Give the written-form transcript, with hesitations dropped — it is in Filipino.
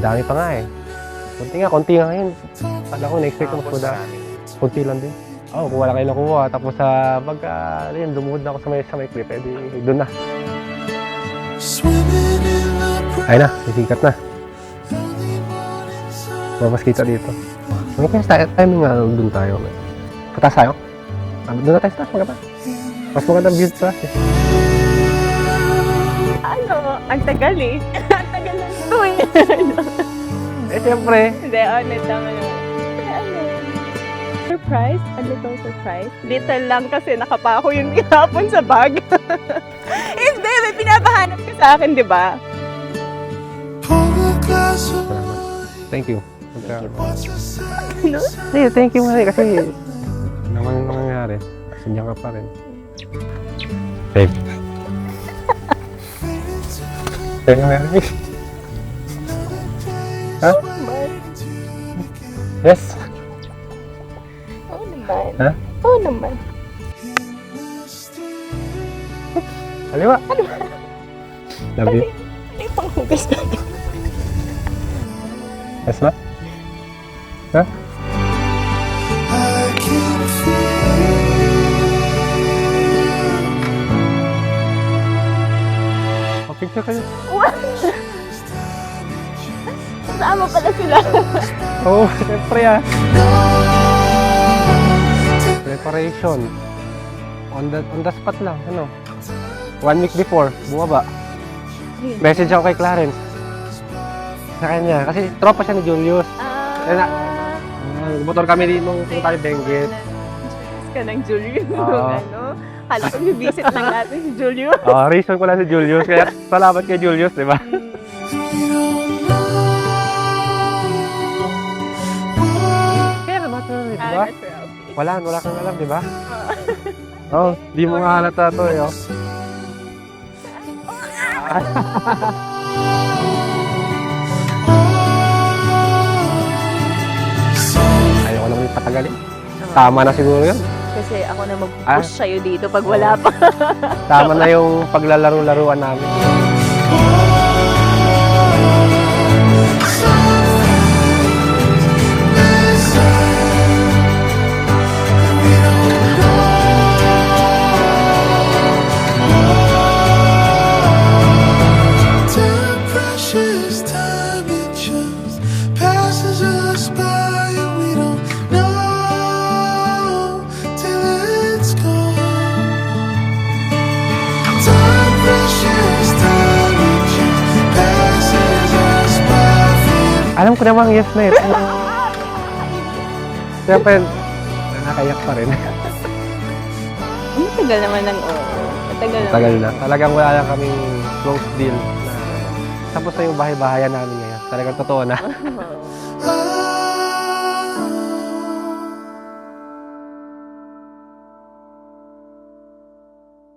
dami pa nga eh. Konti nga ngayon. Kala ko, na-expect ko mas madami. Konti lang din. Kung wala kayo nakuha, tapos pagka lumuhod na ako sa may clip, edi doon na. Ayun na, isikat na. Mas kita dito. May timing nga doon tayo. Patas tayo? Doon na tayo sa taas, maganda. Mas magandang view sa taas eh. Ang tagal eh. Ang tagal lang ito eh. Siyempre. Hindi, honest lang surprise? A little surprise? Little lang kasi nakapako yung hapon sa bag. Hindi, may pinapahanap ka sa akin, di ba? Thank you. Ano? Thank you kasi naman nangyari. Sindihan ka pa rin. Babe. Thank you, Mary. Ha? Yes. Oo naman. Ha? Oo naman. Aliwa. Love you. Ano yung panghugas ka? Yes, ma? Ha? Picture kayo. Kasama pala sila. Oo, siyempre ah. Preparation. On the spot lang, ano? 1 week before, bumaba. Message ako kay Clarence. Sa kanya, kasi tropa siya ni Julius. Motor kami din nung pumunta ni Benguet. Ka ng Julius. Ano? Kala ko visit lang natin si Julius. Reason ko lang si Julius. Kaya salamat kay Julius, di ba? Kaya naman ito, di ba? Wala kang alam, di ba? Di mo nga halata ito eh. Ayoko naman yung patagalin. Tama na siguro yun. Kasi ako na mag-push sa'yo dito pag wala pa. Tama na yung paglalaro-laruan namin. Alam ko namang yes na ito. Siyempre, nakakayak pa rin. Matagal naman ng oo. Matagal na. Talagang wala lang kaming close deal na tapos na yung bahay-bahayan namin ngayon. Talagang totoo na.